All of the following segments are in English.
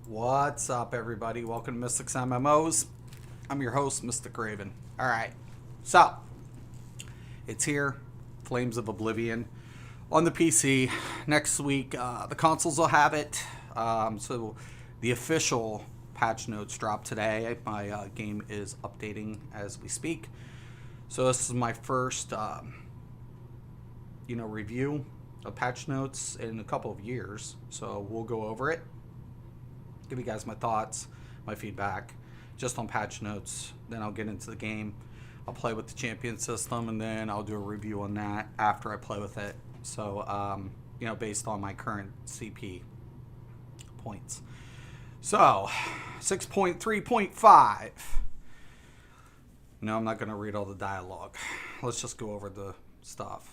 What's up, everybody? Welcome to Mystics MMOs. I'm your host, Mystic Raven. All right, so it's here, Flames of Oblivion on the PC. Next week, the consoles will have it. So the official patch notes drop today. My game is updating as we speak. So this is my first, review of patch notes in a couple of years. So we'll go over it. Give you guys my thoughts, my feedback, just on patch notes. Then I'll get into the game. I'll play with the champion system, and then I'll do a review on that after I play with it. So, based on my current CP points. So, 6.3.5. No, I'm not going to read all the dialogue. Let's just go over the stuff.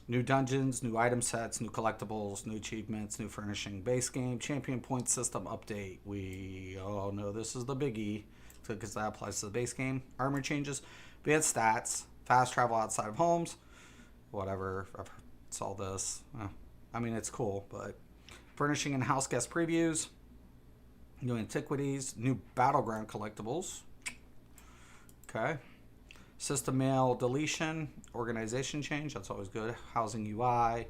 New dungeons, new item sets, new collectibles, new achievements, new furnishing, base game, champion point system update. We all know this is the biggie because that applies to the base game. Armor changes, advanced stats, fast travel outside of homes, whatever. I've saw this. It's cool, but furnishing and house guest previews, new antiquities, new Battleground Collectibles. Okay. System mail deletion, organization change, that's always good. Housing UI,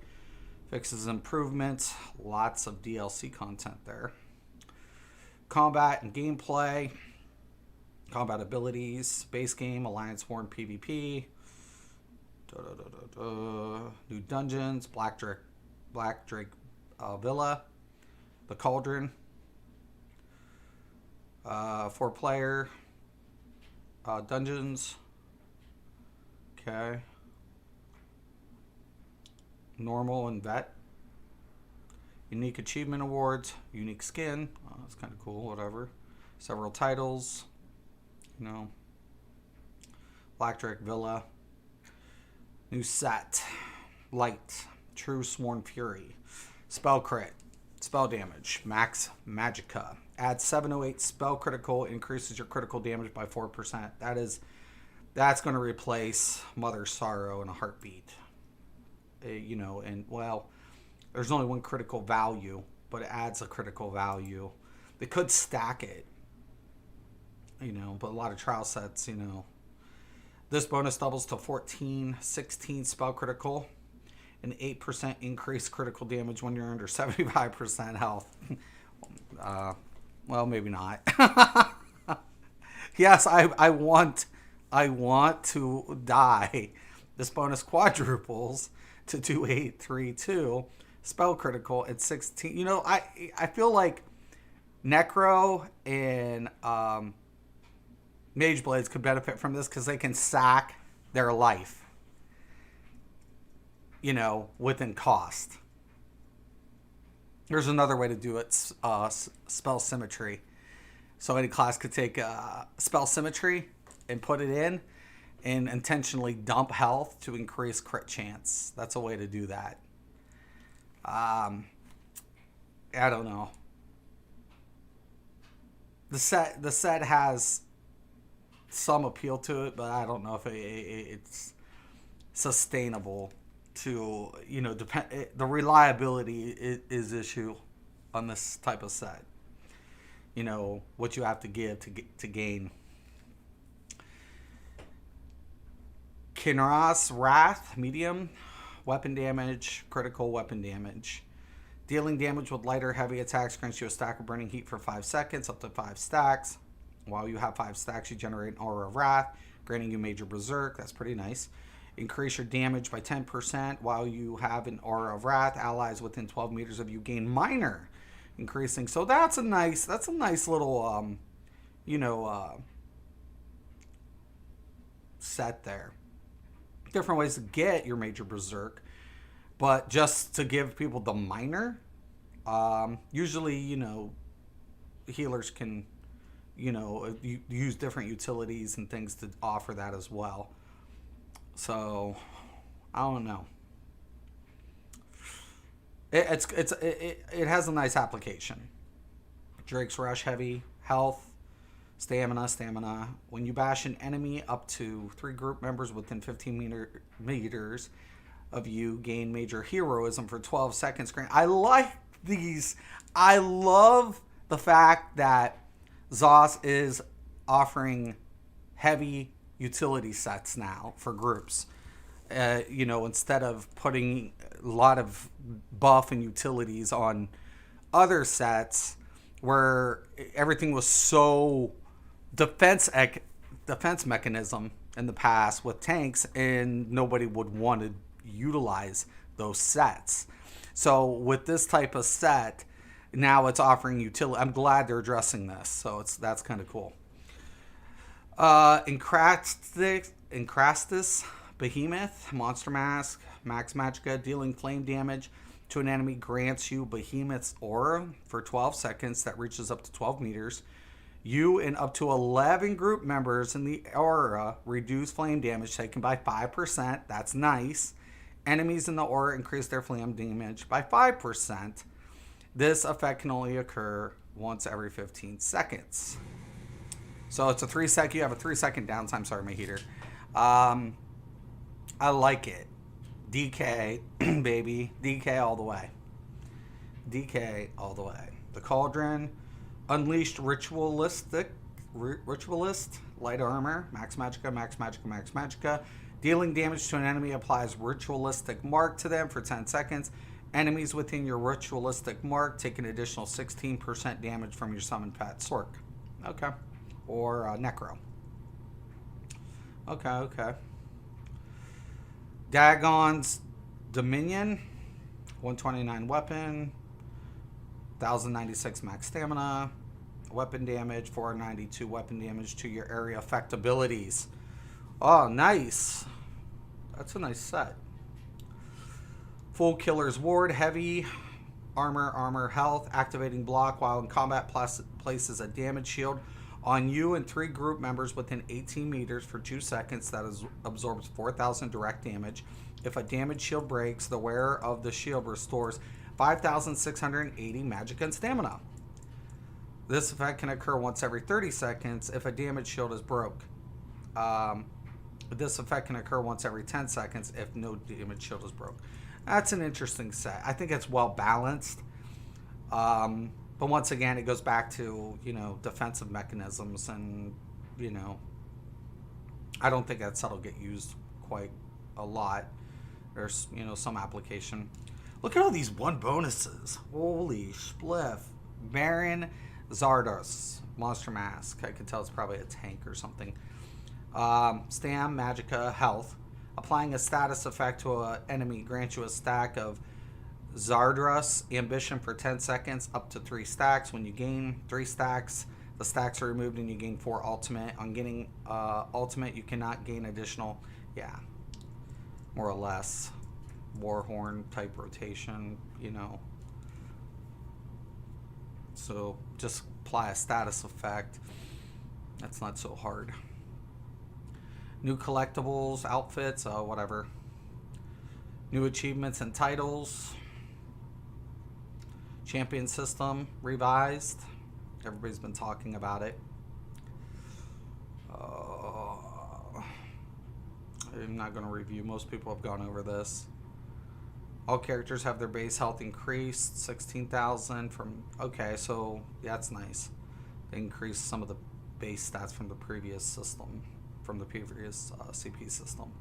fixes improvements, lots of DLC content there. Combat and gameplay, combat abilities, base game, Alliance War and PvP. New dungeons, Black Drake Villa, the Cauldron, 4-player dungeons. Okay. Normal and vet. Unique achievement awards. Unique skin. Oh, that's kind of cool. Whatever. Several titles. Black Drake Villa. New set. Light. True Sworn Fury. Spell crit. Spell damage. Max Magicka. Add 708 spell critical. Increases your critical damage by 4%. That's going to replace Mother Sorrow in a heartbeat. There's only one critical value, but it adds a critical value. They could stack it, but a lot of trial sets, This bonus doubles to 14, 16 spell critical, and 8% increased critical damage when you're under 75% health. Maybe not. Yes, I want to die. This bonus quadruples to 2832 spell critical at 16. I feel like Necro and Mage Blades could benefit from this because they can sack their life, within cost. There's another way to do it, spell symmetry. So any class could take spell symmetry and put it in and intentionally dump health to increase crit chance. That's a way to do that. I don't know. The set has some appeal to it, but I don't know if it's sustainable to, the reliability is issue on this type of set. What you have to give to gain. Kinra's Wrath, medium, weapon damage, critical weapon damage. Dealing damage with lighter, heavy attacks grants you a stack of burning heat for 5 seconds, up to 5 stacks. While you have 5 stacks, you generate an Aura of Wrath, granting you major berserk. That's pretty nice. Increase your damage by 10% while you have an Aura of Wrath. Allies within 12 meters of you gain minor, increasing. So that's a nice little, set there. Different ways to get your major berserk, but just to give people the minor, usually healers can use different utilities and things to offer that as well. So I don't know. It has a nice application. Drake's Rush, heavy health, stamina. When you bash an enemy up to 3 group members within 15 meters of you, gain major heroism for 12 seconds. I like these. I love the fact that ZOS is offering heavy utility sets now for groups. Instead of putting a lot of buff and utilities on other sets where everything was so defense mechanism in the past with tanks, and nobody would want to utilize those sets. So with this type of set, now it's offering utility. I'm glad they're addressing this. So that's kind of cool. Encrastus Behemoth, Monster Mask, Max Magicka, dealing flame damage to an enemy grants you Behemoth's aura for 12 seconds that reaches up to 12 meters. You and up to 11 group members in the aura reduce flame damage taken by 5%. That's nice. Enemies in the aura increase their flame damage by 5%. This effect can only occur once every 15 seconds. So it's a 3-second. You have a 3-second downtime. Sorry, my heater. I like it. DK, baby. DK all the way. DK all the way. The Cauldron. Unleashed Ritualist. Light Armor. Max Magicka, Max Magicka, Max Magicka. Dealing damage to an enemy applies Ritualistic Mark to them for 10 seconds. Enemies within your Ritualistic Mark take an additional 16% damage from your summoned pet. Sork. Okay. Or Necro. Okay. Dagon's Dominion. 129 weapon. 1096 max stamina. Weapon damage. 492 weapon damage to your area effect abilities. Oh, nice. That's a nice set. Full Killer's Ward. Heavy armor health. Activating block while in combat places a damage shield on you and 3 group members within 18 meters for 2 seconds. That absorbs 4,000 direct damage. If a damage shield breaks, the wearer of the shield restores 5,680 magic and stamina. This effect can occur once every 30 seconds if a damage shield is broke. This effect can occur once every 10 seconds if no damage shield is broke. That's an interesting set. I think it's well balanced. But once again, it goes back to, defensive mechanisms, and, I don't think that set will get used quite a lot. There's, some application. Look at all these 1 bonuses. Holy spliff. Baron Zardos, Monster Mask. I can tell it's probably a tank or something. Stam, Magicka, Health. Applying a status effect to an enemy grants you a stack of Zardos Ambition for 10 seconds, up to 3 stacks. When you gain 3 stacks, the stacks are removed and you gain 4 ultimate. On getting ultimate, you cannot gain additional, more or less. Warhorn type rotation, So just apply a status effect. That's not so hard. New collectibles, outfits, whatever. New achievements and titles. Champion system revised. Everybody's been talking about it. I'm not going to review. Most people have gone over this. All characters have their base health increased 16,000 from... Okay, so that's nice. They increased some of the base stats from the previous system, from the previous CP system.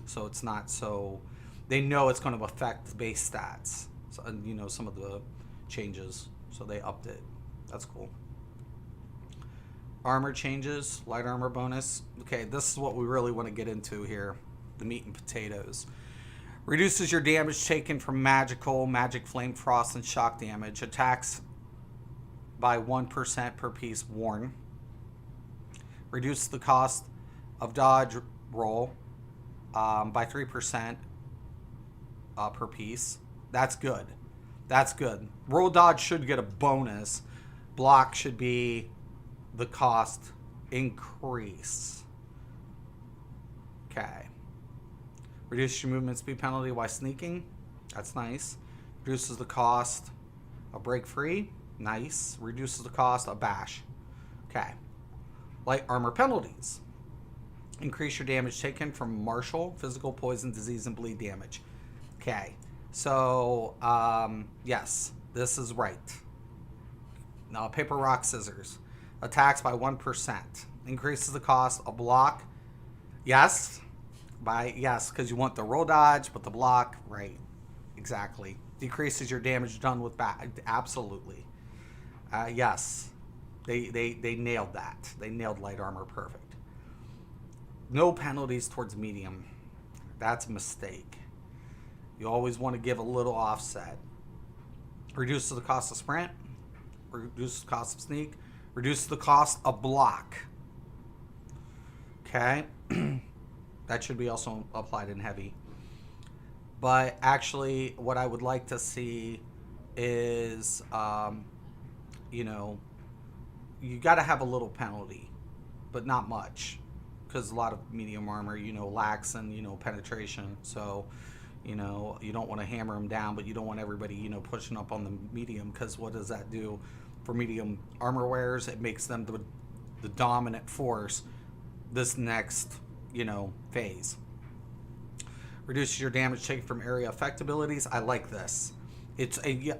So it's not so... They know it's going to affect base stats. So, some of the changes. So they upped it. That's cool. Armor changes. Light armor bonus. Okay, this is what we really want to get into here. The meat and potatoes. Reduces your damage taken from magical, magic, flame, frost, and shock damage. Attacks by 1% per piece worn. Reduces the cost of dodge roll by 3% per piece. That's good. That's good. Roll dodge should get a bonus. Block should be the cost increase. Okay. Reduces your movement speed penalty while sneaking. That's nice. Reduces the cost of break free. Nice. Reduces the cost of bash. Okay. Light armor penalties. Increase your damage taken from martial, physical, poison, disease, and bleed damage. Okay. So, yes, this is right. Paper, rock, scissors. Attacks by 1%. Increases the cost of block. Yes. Yes, because you want the roll dodge, but the block, right. Exactly. Decreases your damage done with absolutely. Yes. They nailed that. They nailed light armor perfect. No penalties towards medium. That's a mistake. You always want to give a little offset. Reduces the cost of sprint. Reduces the cost of sneak. Reduces the cost of block. Okay. That should be also applied in heavy. But actually, what I would like to see is, you got to have a little penalty, but not much. Because a lot of medium armor, lacks in, penetration. So, you don't want to hammer them down, but you don't want everybody, pushing up on the medium. Because what does that do for medium armor wearers? It makes them the dominant force this next, phase. Reduces your damage taken from area effect abilities. I like this.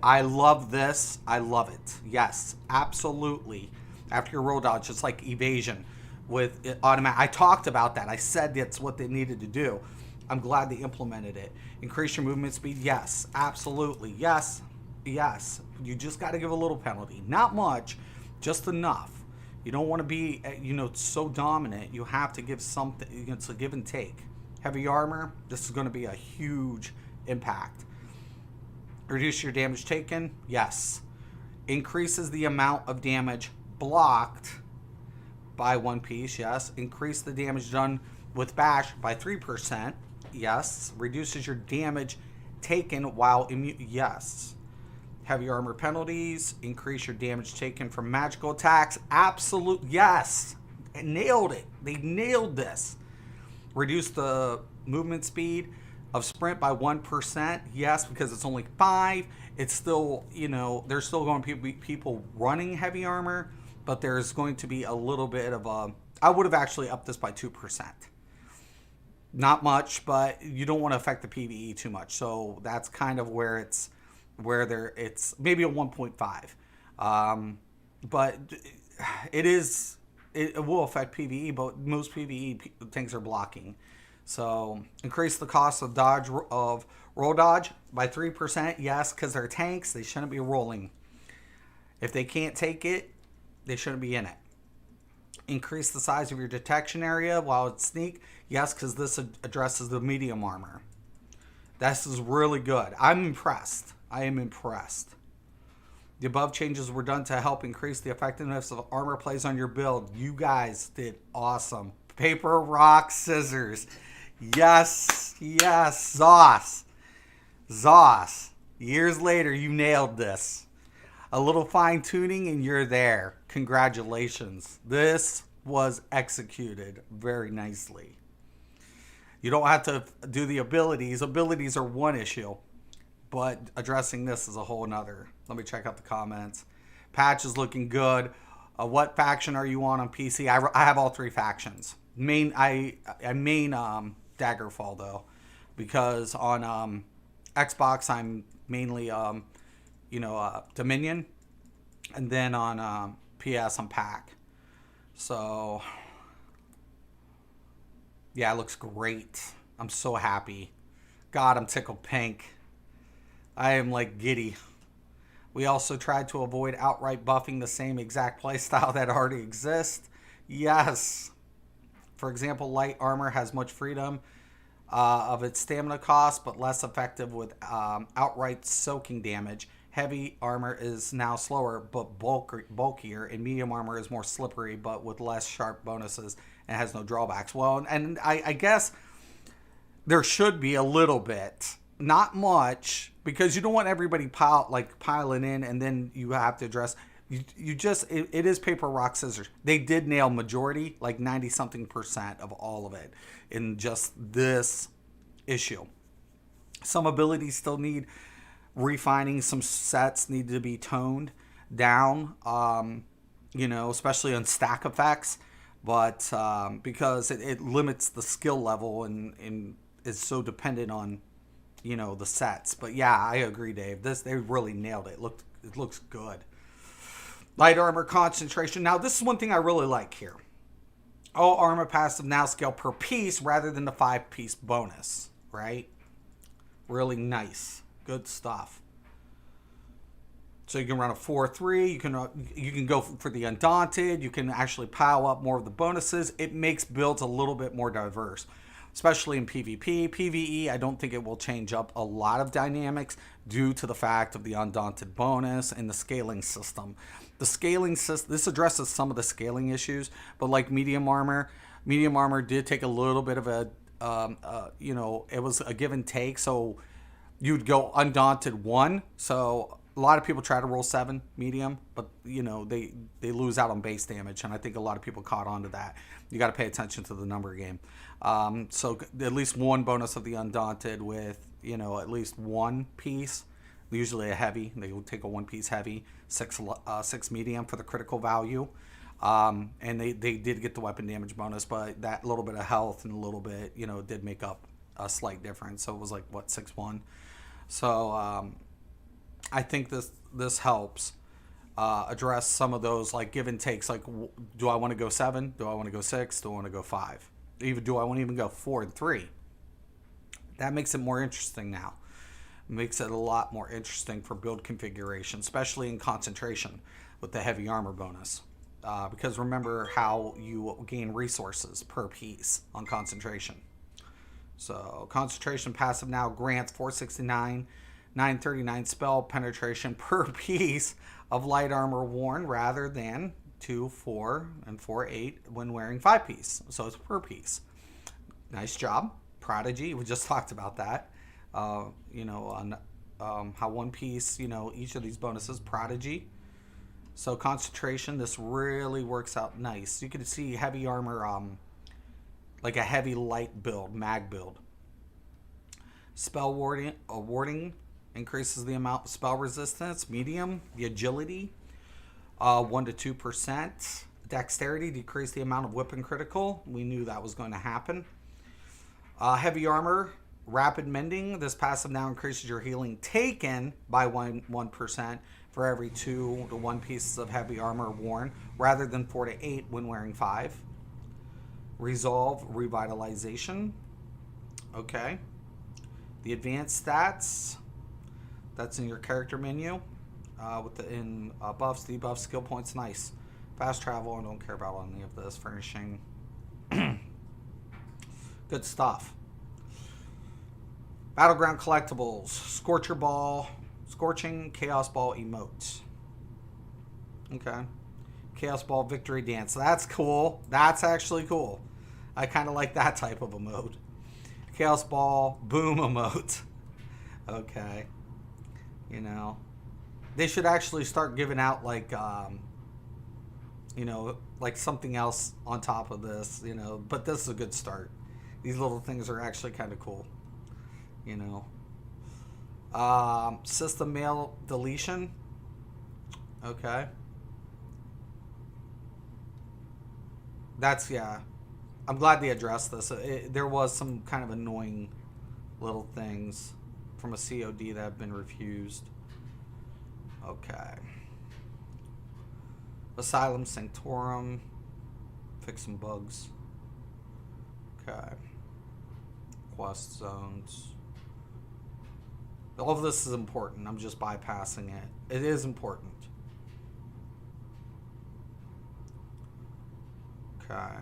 I love this. I love it. Yes, absolutely. After your roll dodge, it's like evasion with automatic. I talked about that. I said that's what they needed to do. I'm glad they implemented it. Increase your movement speed. Yes, absolutely. Yes. You just got to give a little penalty. Not much, just enough. You don't want to be, so dominant. You have to give something. It's a give and take. Heavy armor, this is going to be a huge impact. Reduce your damage taken. Yes. Increases the amount of damage blocked by 1 piece. Yes. Increase the damage done with bash by 3%. Yes. Reduces your damage taken while immune. Yes. Heavy armor penalties. Increase your damage taken from magical attacks. Absolute. Yes. Nailed it. They nailed this. Reduce the movement speed of sprint by 1%. Yes, because it's only 5. It's still, there's still going to be people running heavy armor, but there's going to be a little bit of a. I would have actually upped this by 2%. Not much, but you don't want to affect the PvE too much. So that's kind of where it's maybe a 1.5. But it will affect PvE, but most PvE things are blocking. So increase the cost of roll dodge by 3%. Yes, because they're tanks. They shouldn't be rolling. If they can't take it, they shouldn't be in it. Increase the size of your detection area while it's sneak. Yes, because this addresses the medium armor. This is really good. I'm impressed. I am impressed. The above changes were done to help increase the effectiveness of armor plays on your build. You guys did awesome. Paper, rock, scissors. Yes. Zoss. Years later, you nailed this. A little fine tuning and you're there. Congratulations. This was executed very nicely. You don't have to do the abilities. Abilities are one issue. But addressing this is a whole nother. Let me check out the comments. Patch is looking good. What faction are you on PC? I have all 3 factions. I main Daggerfall though, because on Xbox I'm mainly Dominion, and then on PS I'm Pack. So yeah, it looks great. I'm so happy. God, I'm tickled pink. I am like giddy. We also tried to avoid outright buffing the same exact playstyle that already exists. Yes. For example, light armor has much freedom of its stamina cost, but less effective with outright soaking damage. Heavy armor is now slower, but bulkier, and medium armor is more slippery, but with less sharp bonuses and has no drawbacks. Well, and I guess there should be a little bit. Not much, because you don't want everybody piling in, and then you have to address. It is paper, rock, scissors. They did nail majority, like 90-something% of all of it in just this issue. Some abilities still need refining. Some sets need to be toned down, especially on stack effects, but because it limits the skill level and is so dependent on the sets. But yeah, I agree, Dave. They really nailed it. It looks good. Light armor concentration. Now, this is one thing I really like here. All armor passive now scale per piece rather than the 5-piece bonus, right? Really nice. Good stuff. So you can run a 4-3. You can go for the Undaunted. You can actually pile up more of the bonuses. It makes builds a little bit more diverse, especially in PvP. PvE, I don't think it will change up a lot of dynamics due to the fact of the Undaunted bonus and the scaling system. The scaling system, this addresses some of the scaling issues, but like medium armor did take a little bit of a, it was a give and take. So you'd go Undaunted 1. So a lot of people try to roll 7 medium, but they lose out on base damage, and I think a lot of people caught on to that. You got to pay attention to the number game. So at least one bonus of the Undaunted with at least one piece, usually a heavy. They will take a 1-piece heavy, 6 medium for the critical value, and they did get the weapon damage bonus, but that little bit of health and a little bit did make up a slight difference. So it was like 6-1. So I think this helps address some of those like give and takes. Like, do I want to go 7? Do I want to go 6? Do I want to go 5? Even do I want to even go 4 and 3? That makes it more interesting now. Makes it a lot more interesting for build configuration, especially in concentration with the heavy armor bonus. Because remember how you gain resources per piece on concentration. So concentration passive now grants 469, 939 spell penetration per piece of light armor worn rather than 2, 4, and 4, 8 when wearing 5-piece. So it's per piece. Nice job. Prodigy, we just talked about that. On how 1 piece, each of these bonuses, Prodigy. So concentration, this really works out nice. You can see heavy armor, like a heavy light build, mag build. Spell warding increases the amount of spell resistance. Medium, the agility, 1 to 2%. Dexterity, decrease the amount of whip and critical. We knew that was going to happen. Heavy armor, rapid mending. This passive now increases your healing taken by 1% for every 2 to 1 pieces of heavy armor worn, rather than 4 to 8 when wearing 5. Resolve, revitalization. Okay. The advanced stats, that's in your character menu. With the buffs, debuffs, skill points, nice. Fast travel, I don't care about any of this. Furnishing. Good stuff. Battleground Collectibles. Scorcher Ball. Scorching Chaos Ball emote. Okay. Chaos Ball Victory Dance. That's cool. That's actually cool. I kind of like that type of emote. Chaos Ball Boom emote. Okay. They should actually start giving out like, like something else on top of this, but this is a good start. These little things are actually kind of cool, System mail deletion. Okay. That's, yeah. I'm glad they addressed this. There was some kind of annoying little things from a COD that have been refused. Okay. Asylum Sanctorum. Fix some bugs. Okay. Quest zones. All of this is important. I'm just bypassing it. It is important. Okay.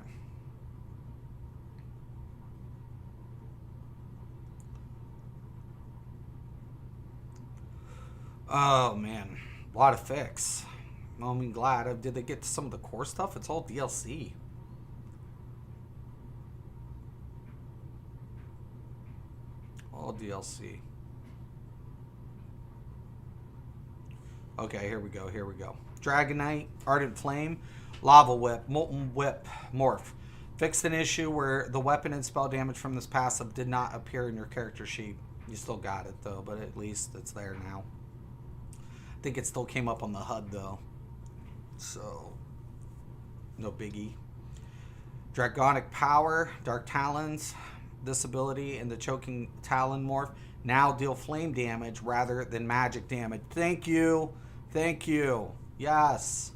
Oh, man. A lot of fix. I'm glad. Did they get to some of the core stuff? It's all DLC. All DLC. Okay, here we go. Dragonite, Ardent Flame, Lava Whip, Molten Whip, Morph. Fixed an issue where the weapon and spell damage from this passive did not appear in your character sheet. You still got it, though, but at least it's there now. I think it still came up on the HUD, though. So, no biggie. Dragonic Power, Dark Talons. This ability and the Choking Talon morph now deal flame damage rather than magic damage. Thank you. Yes.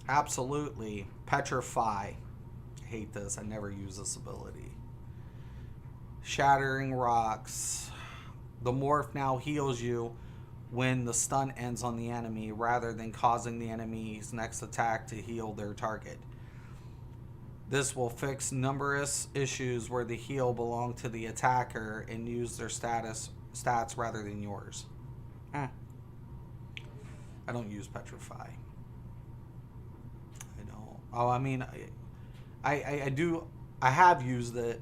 Absolutely. Petrify. I hate this. I never use this ability. Shattering Rocks. The morph now heals you when the stun ends on the enemy rather than causing the enemy's next attack to heal their target. This will fix numerous issues where the heal belong to the attacker and use their stats rather than yours. I don't use Petrify. I don't. Oh, I mean, I do. I have used it.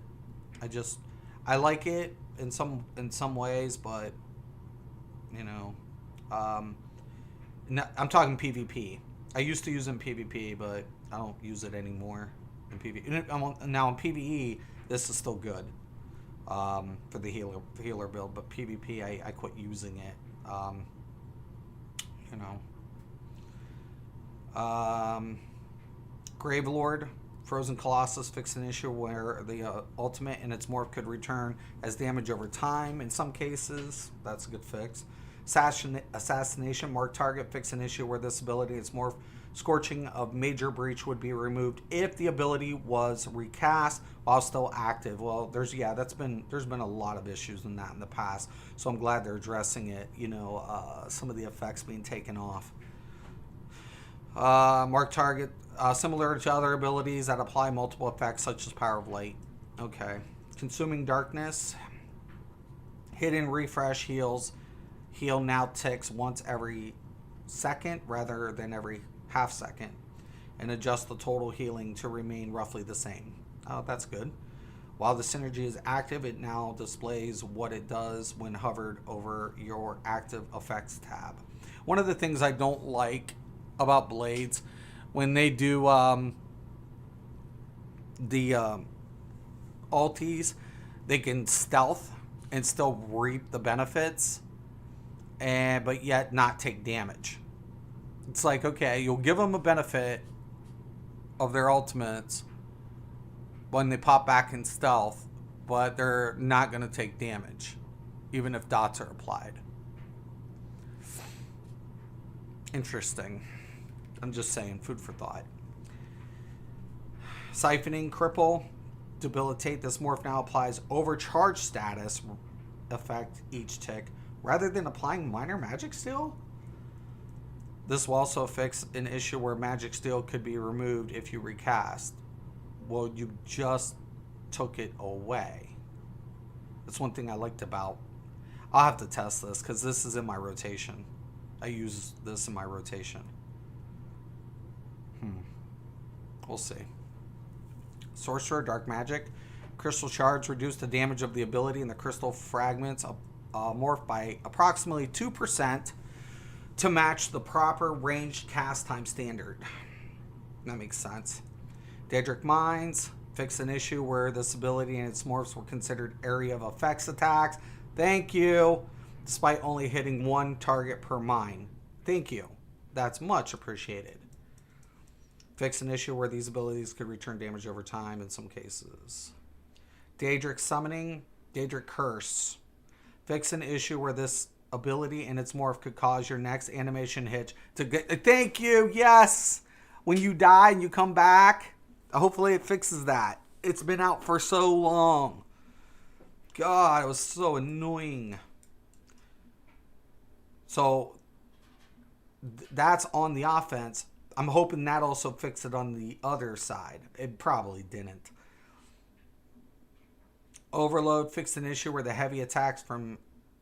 I like it in some ways, but you know, I'm talking PvP. I used to use it in PvP, but I don't use it anymore in PvP. Now in PvE, this is still good for the healer build, but PvP, I quit using it. Gravelord, Frozen Colossus fixed an issue where the ultimate and its morph could return as damage over time in some cases. That's a good fix. Assassination, mark target, fixed an issue where this ability and its morph Scorching of Major Breach would be removed if the ability was recast while still active. Well, there's been a lot of issues in that in the past, so I'm glad they're addressing it. Some of the effects being taken off. Mark target, similar to other abilities that apply multiple effects such as Power of Light. Okay. Consuming Darkness. Hidden Refresh heals. Heal now ticks once every second rather than every half second, and adjust the total healing to remain roughly the same. Oh, that's good. While the synergy is active, it now displays what it does when hovered over your active effects tab. One of the things I don't like about Blades, when they do the ulties, they can stealth and still reap the benefits, but yet not take damage. It's like, okay, you'll give them a benefit of their ultimates when they pop back in stealth, but they're not going to take damage, even if dots are applied. Interesting. I'm just saying, food for thought. Siphoning, Cripple, Debilitate. This morph now applies Overcharge status effect each tick, rather than applying Minor Magic Steel? This will also fix an issue where Magic Steel could be removed if you recast. Well, you just took it away. That's one thing I liked about. I'll have to test this because this is in my rotation. I use this in my rotation. We'll see. Sorcerer, Dark Magic. Crystal Shards reduce the damage of the ability, and the crystal fragments morph by approximately 2%. To match the proper ranged cast time standard. That makes sense. Daedric Mines. Fix an issue where this ability and its morphs were considered area of effects attacks. Thank you. Despite only hitting one target per mine. Thank you. That's much appreciated. Fix an issue where these abilities could return damage over time in some cases. Daedric Summoning. Daedric Curse. Fix an issue where this ability and its morph could cause your next animation hitch to get. Thank you. Yes. When you die and you come back, hopefully it fixes that. It's been out for so long. God, it was so annoying. So that's on the offense. I'm hoping that also fixed it on the other side. It probably didn't. Overload fixed an issue where the heavy attacks from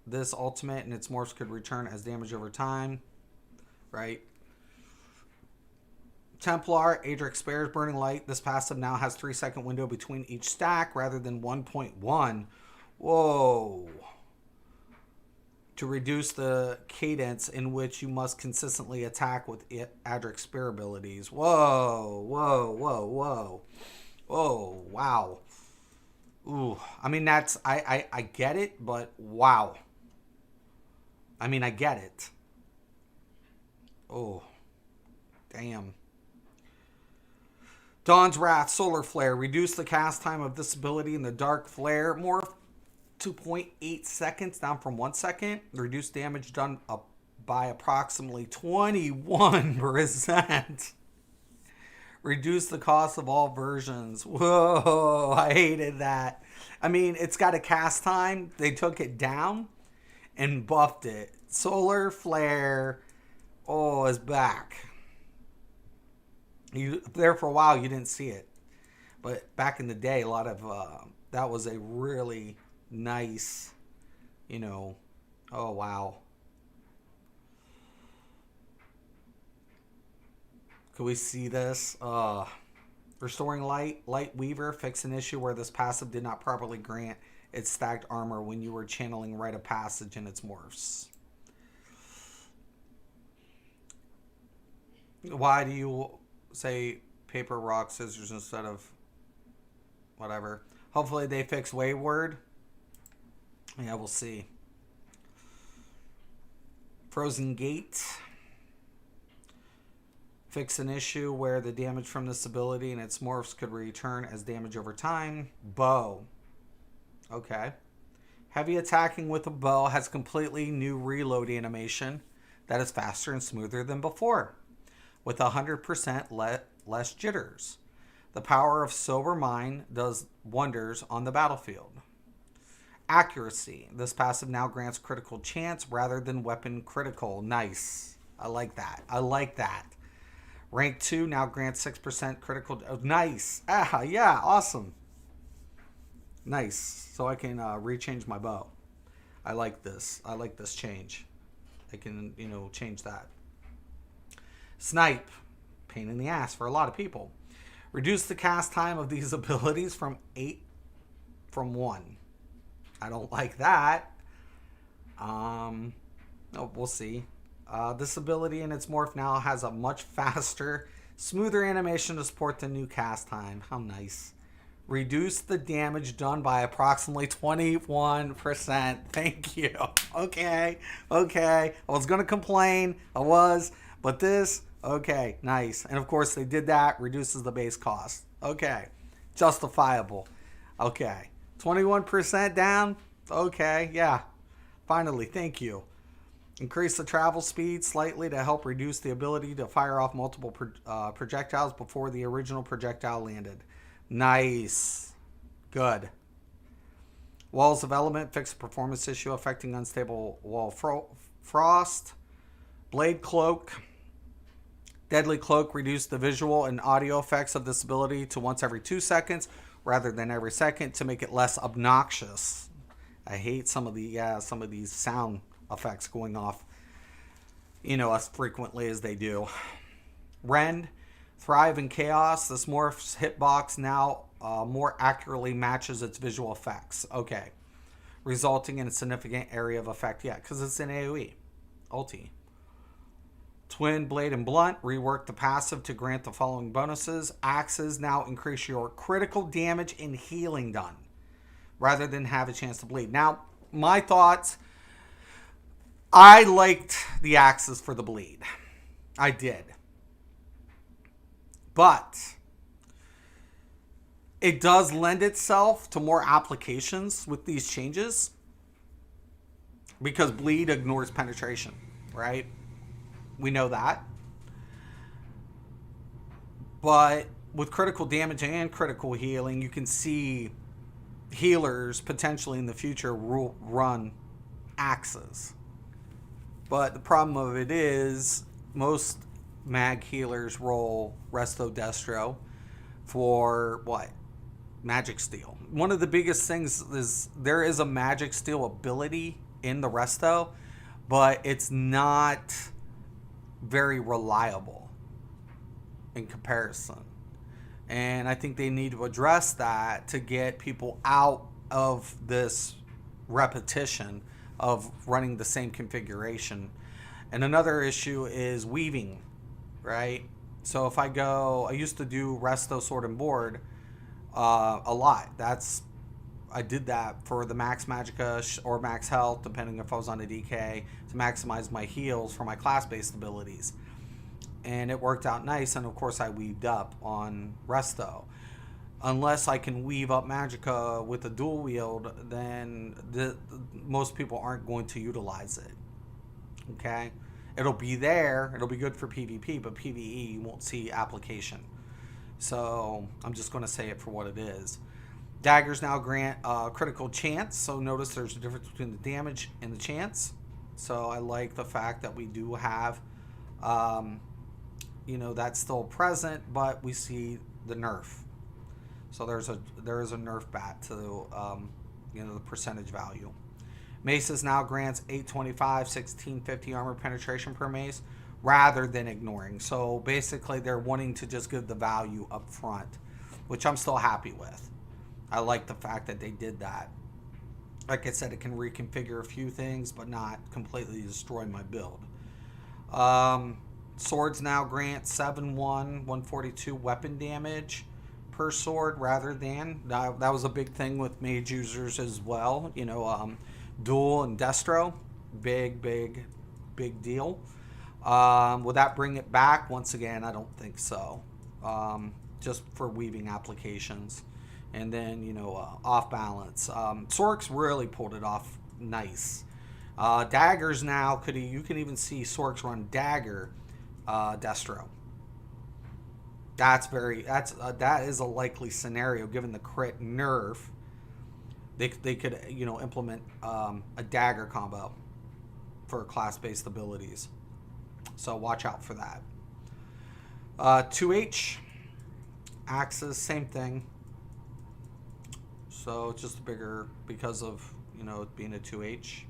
this ultimate and its morphs could return as damage over time. Right? Templar, Adric spares Burning Light. This passive now has 3-second window between each stack rather than 1.1. Whoa. To reduce the cadence in which you must consistently attack with Adric spare abilities. Whoa, whoa, whoa, whoa. Oh, wow. Ooh, I mean, that's, I get it, but wow. I mean, I get it. Oh, damn. Dawn's Wrath, Solar Flare. Reduce the cast time of this ability in the Dark Flare. Morph 2.8 seconds, down from 1 second. Reduce damage done by approximately 21%. Reduce the cost of all versions. Whoa, I hated that. I mean, it's got a cast time. They took it down and buffed it. Solar Flare, is back. You there for a while, you didn't see it. But back in the day, a lot of that was a really nice, oh wow. Can we see this? Restoring Light Weaver fixed an issue where this passive did not properly grant its stacked armor when you were channeling Rite of Passage in its morphs. Why do you say paper, rock, scissors instead of whatever? Hopefully they fix Wayward. Yeah, we'll see. Frozen Gate. Fix an issue where the damage from this ability and its morphs could return as damage over time. Bow. Okay. Heavy attacking with a bow has completely new reload animation that is faster and smoother than before, with 100% less jitters. The power of Sober Mind does wonders on the battlefield. Accuracy. This passive now grants critical chance rather than weapon critical. Nice. I like that. Rank 2 now grants 6% critical. Nice. Yeah, awesome. Nice. So I can rechange my bow. I like this. I like this change. I can, change that. Snipe. Pain in the ass for a lot of people. Reduce the cast time of these abilities from 1. I don't like that. We'll see. This ability in its morph now has a much faster, smoother animation to support the new cast time. How nice. Reduce the damage done by approximately 21%. Thank you. Okay. I was going to complain. But this, okay, nice. And of course they did that. Reduces the base cost. Okay. Justifiable. Okay. 21% down. Okay. Yeah. Finally. Thank you. Increase the travel speed slightly to help reduce the ability to fire off multiple projectiles before the original projectile landed. Nice. Good. Walls of Element fix a performance issue affecting unstable wall frost. Blade Cloak. Deadly Cloak reduced the visual and audio effects of this ability to once every 2 seconds rather than every second to make it less obnoxious. I hate some of these sound effects going off, as frequently as they do. Rend. Thrive in Chaos. This morph's hitbox now more accurately matches its visual effects. Okay. Resulting in a significant area of effect. Yeah, because it's an AoE. Ulti. Twin, Blade, and Blunt. Rework the passive to grant the following bonuses. Axes now increase your critical damage and healing done, rather than have a chance to bleed. Now, my thoughts. I liked the axes for the bleed. I did. But it does lend itself to more applications with these changes because bleed ignores penetration, right? We know that. But with critical damage and critical healing, you can see healers potentially in the future run axes. But the problem of it is most mag healers roll Resto Destro for what? Magic Steel. One of the biggest things is there is a Magic Steel ability in the Resto, but it's not very reliable in comparison. And I think they need to address that to get people out of this repetition of running the same configuration. And another issue is weaving, right? So if I used to do Resto Sword and Board a lot. I did that for the max magicka or max health, depending if I was on a DK, to maximize my heals for my class-based abilities. And it worked out nice, and of course I weaved up on Resto. Unless I can weave up magicka with a dual wield, then most people aren't going to utilize it. Okay? It'll be there, it'll be good for PvP, but PvE you won't see application. So I'm just going to say it for what it is. Daggers now grant critical chance. So notice there's a difference between the damage and the chance. So I like the fact that we do have, that's still present, but we see the nerf. So there is a nerf bat to the percentage value. Maces now grants 825, 1650 armor penetration per mace rather than ignoring. So basically they're wanting to just give the value up front, which I'm still happy with. I like the fact that they did that. Like I said, it can reconfigure a few things, but not completely destroy my build. Swords now grant 7-1, 142 weapon damage per sword rather than. That was a big thing with mage users as well. Dual and Destro. Big deal. Would that bring it back? Once again, I don't think so. Just for weaving applications. And then, off balance. Sorks really pulled it off nice. Daggers now, you can even see Sorks run dagger Destro. That is a likely scenario given the crit nerf. They could implement a dagger combo for class-based abilities. So watch out for that. 2H axes, same thing. So just bigger because of it being a 2H.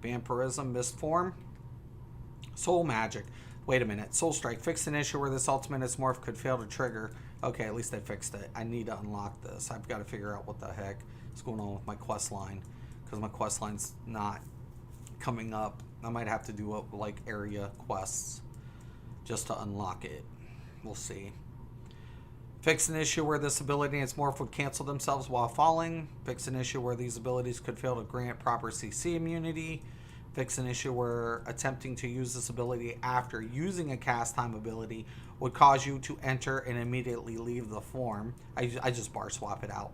Vampirism, mist form. Soul magic. Wait a minute. Soul strike. Fixed an issue where this ultimate is morph could fail to trigger. Okay, at least I fixed it. I need to unlock this. I've got to figure out what the heck is going on with my quest line, because my quest line's not coming up. I might have to do area quests just to unlock it. We'll see. Fix an issue where this ability and its morph would cancel themselves while falling. Fix an issue where these abilities could fail to grant proper CC immunity. Fix an issue where attempting to use this ability after using a cast time ability would cause you to enter and immediately leave the form. I just bar swap it out.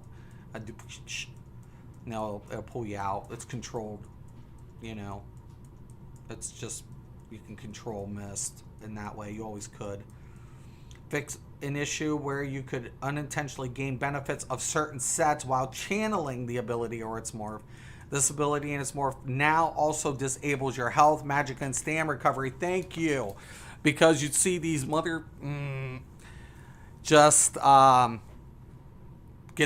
No, it'll pull you out. It's controlled. It's just, you can control mist in that way. You always could. Fix an issue where you could unintentionally gain benefits of certain sets while channeling the ability or its morph. This ability and its morph now also disables your health, magic, and stam recovery. Thank you. Because you'd see these get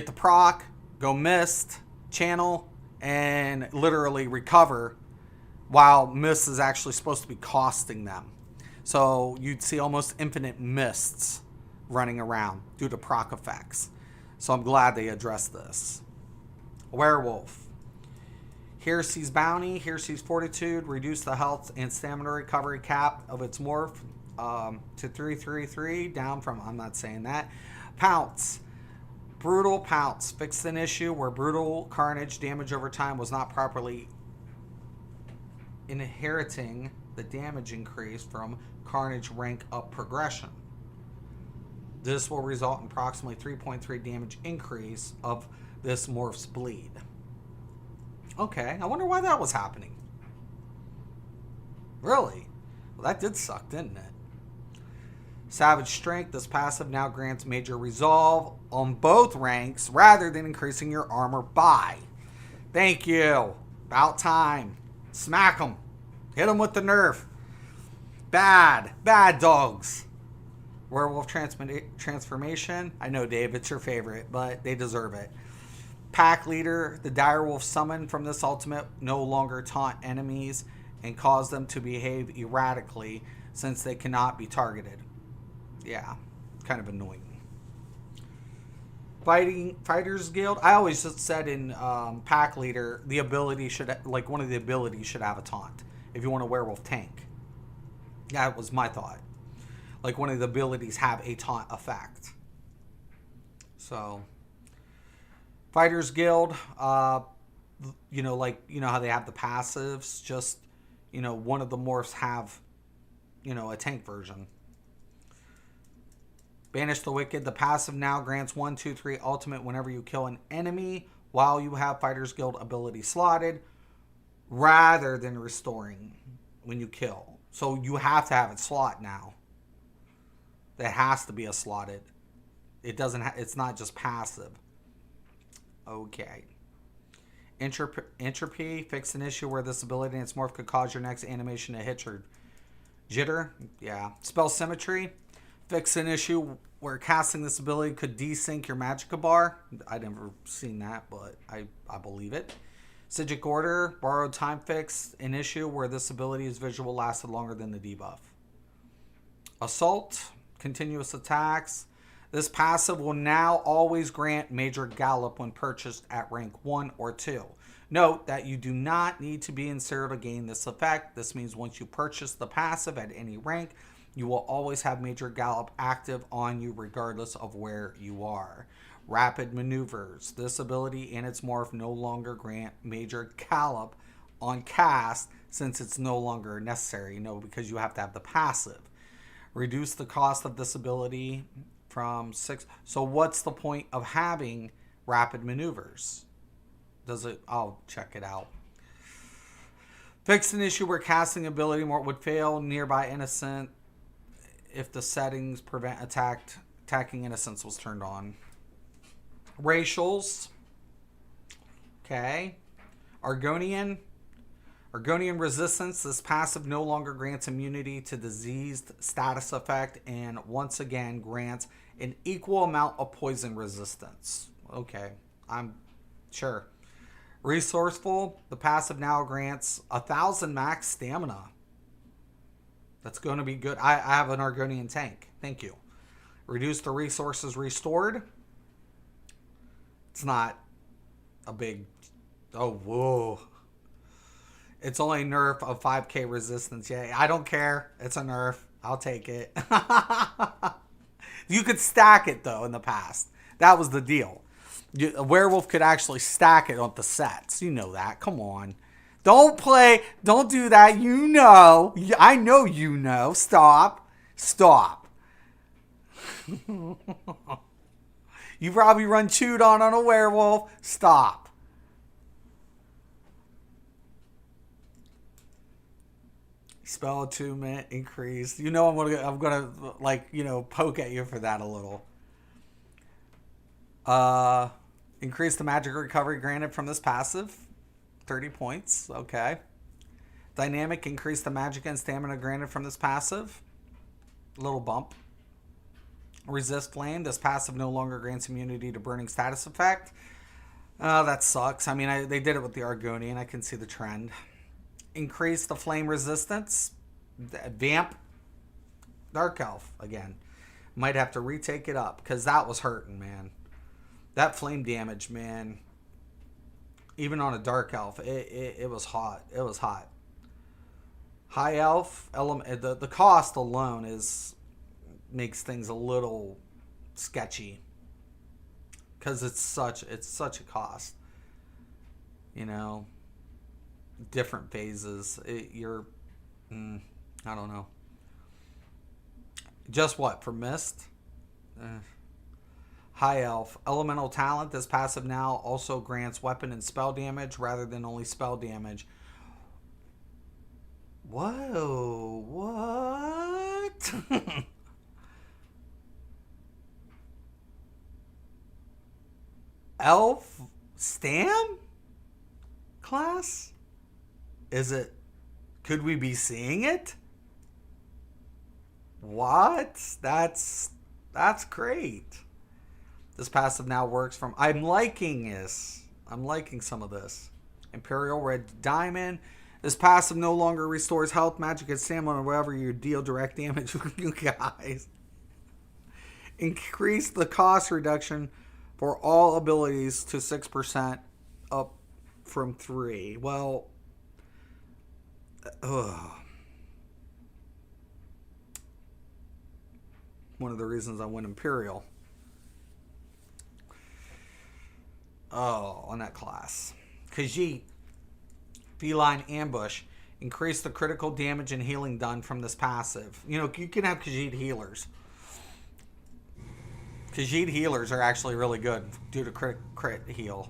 the proc, go mist, channel, and literally recover, while mist is actually supposed to be costing them. So you'd see almost infinite mists running around due to proc effects. So I'm glad they addressed this. Werewolf. Here sees bounty, here sees fortitude, reduce the health and stamina recovery cap of its morph to 333, down from, I'm not saying that. Pounce. Brutal pounce. Fixed an issue where brutal carnage damage over time was not properly inheriting the damage increase from carnage rank up progression. This will result in approximately 3.3 damage increase of this morph's bleed. Okay, I wonder why that was happening. Really? Well, that did suck, didn't it? Savage Strength. This passive now grants major resolve on both ranks rather than increasing your armor by. Thank you. About time. Smack them. Hit them with the nerf. Bad dogs. Werewolf transformation. I know, Dave, it's your favorite, but they deserve it. Pack leader. The direwolf summoned from this ultimate no longer taunt enemies and cause them to behave erratically since they cannot be targeted. Yeah, kind of annoying. Fighters Guild. I always just said in Pack Leader, the ability should, one of the abilities should have a taunt. If you want a werewolf tank. That was my thought. One of the abilities have a taunt effect. So, Fighters Guild, how they have the passives, just, one of the morphs have, a tank version. Banish the Wicked. The passive now grants 1, 2, 3 ultimate whenever you kill an enemy while you have Fighters Guild ability slotted, rather than restoring when you kill. So you have to have it slot now. That has to be a slotted It doesn't. It's not just passive. Okay. Entropy. Fix an issue where this ability and its morph could cause your next animation to hitch or jitter. Yeah. Spell symmetry. Fix an issue where casting this ability could desync your Magicka bar. I never seen that, but I believe it. Sigic Order. Borrowed time fix. An issue where this ability's visual lasted longer than the debuff. Assault. Continuous attacks. This passive will now always grant Major Gallop when purchased at rank 1 or 2. Note that you do not need to be in Zero to gain this effect. This means once you purchase the passive at any rank, you will always have Major Gallop active on you regardless of where you are. Rapid Maneuvers. This ability and its morph no longer grant Major Gallop on cast since it's no longer necessary. No, because you have to have the passive. Reduce the cost of this ability from 6. So what's the point of having Rapid Maneuvers? Does it? I'll check it out. Fix an issue where casting ability would fail nearby innocent if the settings prevent attacking innocence was turned on. Racials. Okay. Argonian Resistance. This passive no longer grants immunity to diseased status effect and once again grants an equal amount of poison resistance. Okay, I'm sure. Resourceful. The passive now grants 1,000 max stamina. That's going to be good. I have an Argonian tank. Thank you. Reduce the resources restored. It's not a big... Oh, whoa. It's only nerf of 5k resistance. Yeah, I don't care. It's a nerf. I'll take it. You could stack it, though, in the past. That was the deal. A werewolf could actually stack it on the sets. You know that. Come on. Don't do that. You know. I know you know. Stop. You probably run chewed on a werewolf. Stop. Spell attunement increased. You know I'm gonna poke at you for that a little. Increase the magic recovery granted from this passive. 30 points. Okay. Dynamic. Increase the magic and stamina granted from this passive. Little bump. Resist flame. This passive no longer grants immunity to burning status effect. That sucks. I mean, they did it with the Argonian. I can see the trend. Increase the flame resistance. Vamp. Dark Elf again. Might have to retake it up because that was hurting, man. That flame damage, man. Even on a Dark Elf, it was hot. It was hot. High Elf element. The cost alone makes things a little sketchy because it's such a cost. You know. Different phases. I don't know. Just what? For Mist? High Elf. Elemental Talent. This passive now also grants weapon and spell damage rather than only spell damage. Whoa. What? Elf Stam? Class? Is it? Could we be seeing it? What? That's great. This passive now works from... I'm liking this. I'm liking some of this. Imperial Red Diamond. This passive no longer restores health, magic, and stamina wherever you deal direct damage with you guys. Increase the cost reduction for all abilities to 6% up from 3. Well... One of the reasons I went Imperial. On that class. Khajiit. Feline Ambush. Increase the critical damage and healing done from this passive. You know, you can have Khajiit healers. Khajiit healers are actually really good due to crit heal.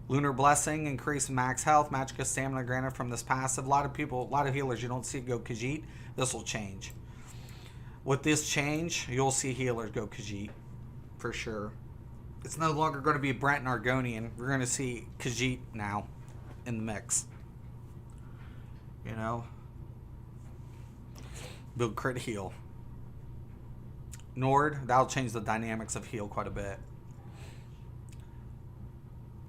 Lunar Blessing, increase max health, magic stamina granted from this passive. A lot of healers, you don't see go Khajiit. This will change. With this change, you'll see healers go Khajiit. for sure. It's no longer going to be Brent and Argonian. We're going to see Khajiit now in the mix. You know? Build crit heal. Nord, that'll change the dynamics of heal quite a bit.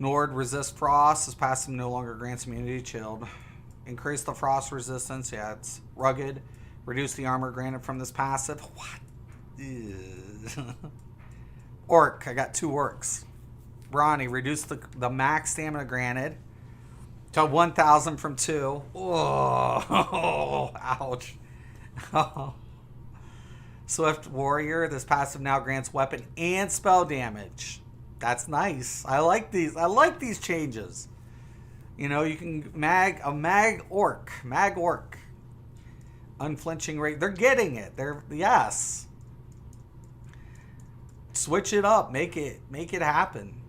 Nord, resist frost. This passive no longer grants immunity. Chilled. Increase the frost resistance. Yeah, it's rugged. Reduce the armor granted from this passive. What? Orc. I got 2 orcs. Brawny. Reduce the max stamina granted to 1,000 from 2. Oh, ouch. Swift Warrior. This passive now grants weapon and spell damage. That's nice. I like these. I like these changes. You know, you can mag orc. Unflinching rate. They're getting it. Yes. Switch it up. Make it happen.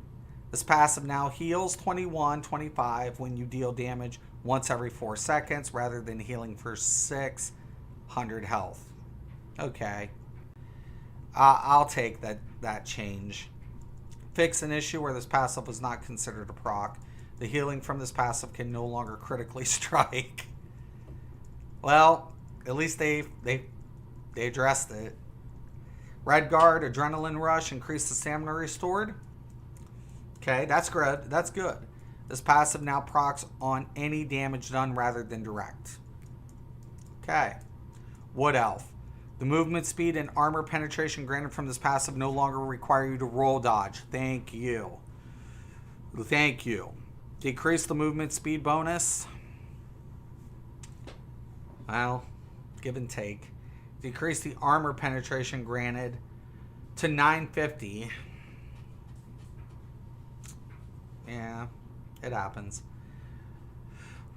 This passive now heals 25 when you deal damage once every 4 seconds rather than healing for 600 health. Okay. I'll take that change. Fix an issue where this passive was not considered a proc. The healing from this passive can no longer critically strike. Well, at least they addressed it. Red Guard, Adrenaline Rush, increase the stamina restored. Okay, that's good. That's good. This passive now procs on any damage done rather than direct. Okay. Wood Elf. The movement speed and armor penetration granted from this passive no longer require you to roll dodge. Thank you. Thank you. Decrease the movement speed bonus. Well, give and take. Decrease the armor penetration granted to 950. Yeah, it happens.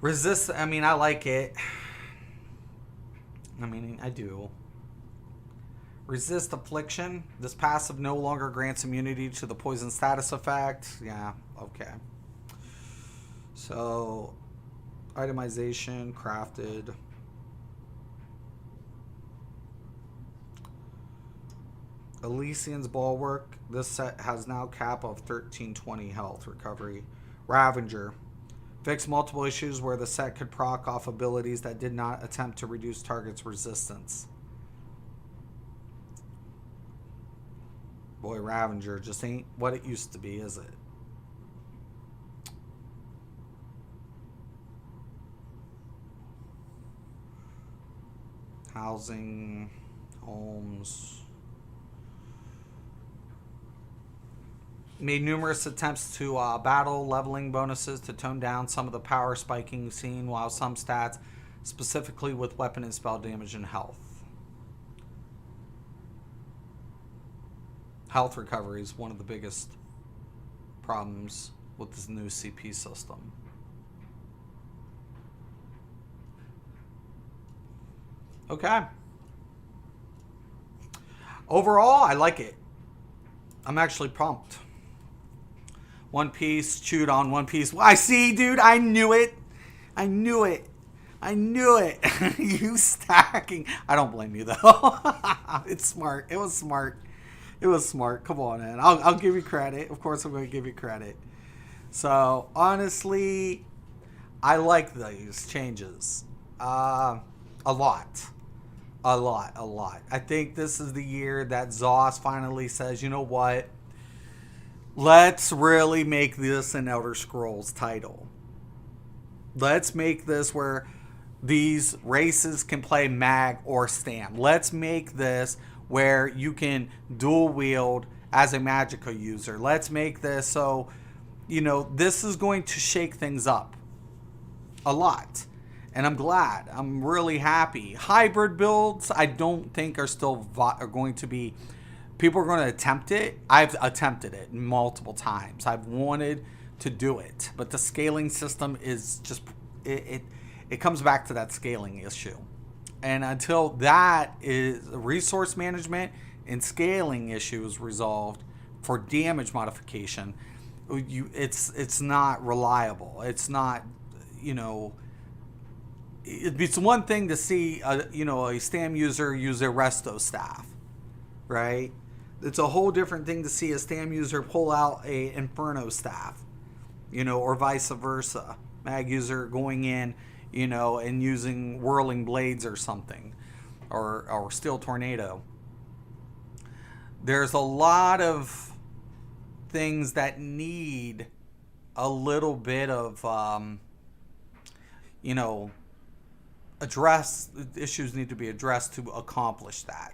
Resist, I mean, I like it. I mean, I do. Resist affliction. This passive no longer grants immunity to the poison status effect. Yeah, okay. So, itemization, crafted. Elysian's Bulwark. This set has now cap of 1320 health recovery. Ravager. Fix multiple issues where the set could proc off abilities that did not attempt to reduce target's resistance. Boy, Ravager just ain't what it used to be, is it? Housing, homes. Made numerous attempts to battle leveling bonuses to tone down some of the power spiking seen, while some stats, specifically with weapon and spell damage and health. Health recovery is one of the biggest problems with this new CP system. Okay. Overall, I like it. I'm actually pumped. One Piece, chewed on One Piece. I see, dude. I knew it. I knew it. I knew it. You stacking. I don't blame you, though. It's smart. It was smart. It was smart. Come on, man. I'll give you credit. Of course, I'm going to give you credit. So, honestly, I like these changes. A lot. I think this is the year that Zoss finally says, you know what? Let's really make this an Elder Scrolls title. Let's make this where these races can play mag or stam. Let's make this where you can dual wield as a magical user. Let's make this so, you know, this is going to shake things up a lot. And I'm glad. I'm really happy. Hybrid builds, I don't think are going to be... People are going to attempt it. I've attempted it multiple times. I've wanted to do it. But the scaling system is just... It comes back to that scaling issue. And until that is resource management and scaling issue is resolved for damage modification, it's not reliable. It's not, you know... It's one thing to see, a stam user use a resto staff, right? It's a whole different thing to see a Stam user pull out a Inferno staff, or vice versa. Mag user going in, and using Whirling Blades or something, or Steel Tornado. There's a lot of things that need a little bit of, issues need to be addressed to accomplish that.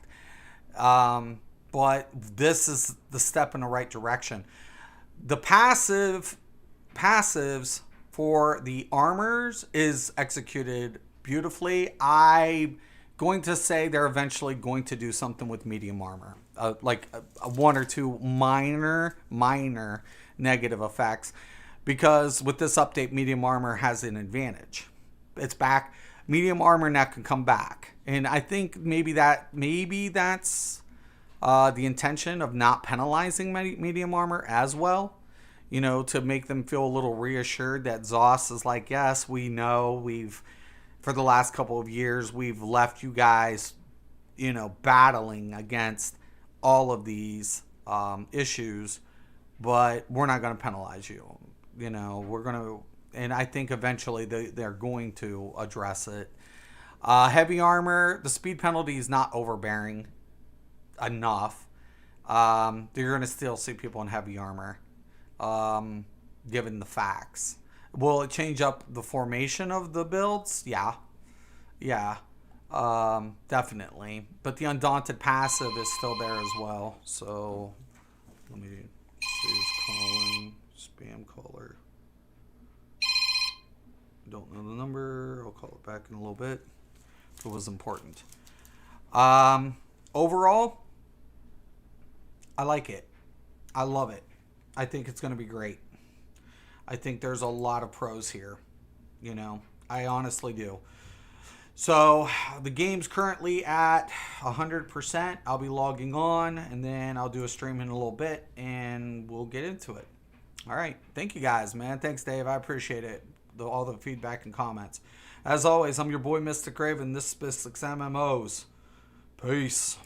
But this is the step in the right direction. The passives for the armors is executed beautifully. I'm going to say they're eventually going to do something with medium armor, like one or two minor negative effects, because with this update, medium armor has an advantage. It's back. Medium armor now can come back, and I think maybe that's the intention of not penalizing medium armor as well. To make them feel a little reassured that ZOS is like, yes, we know for the last couple of years, we've left you guys, battling against all of these issues, but we're not going to penalize you. We're going to, and I think eventually they're going to address it. Heavy armor, the speed penalty is not overbearing enough. You're going to still see people in heavy armor, given the facts. Will it change up the formation of the builds? Yeah, definitely. But the Undaunted passive is still there as well. So let me see who's calling. Spam caller. Don't know the number. I'll call it back in a little bit. It was important. Overall, I like it. I love it. I think it's going to be great. I think there's a lot of pros here. I honestly do. So the game's currently at 100%. I'll be logging on, and then I'll do a stream in a little bit, and we'll get into it. All right. Thank you guys, man. Thanks, Dave. I appreciate it. All the feedback and comments. As always, I'm your boy, Mystic Raven. This is Mystics MMOs. Peace.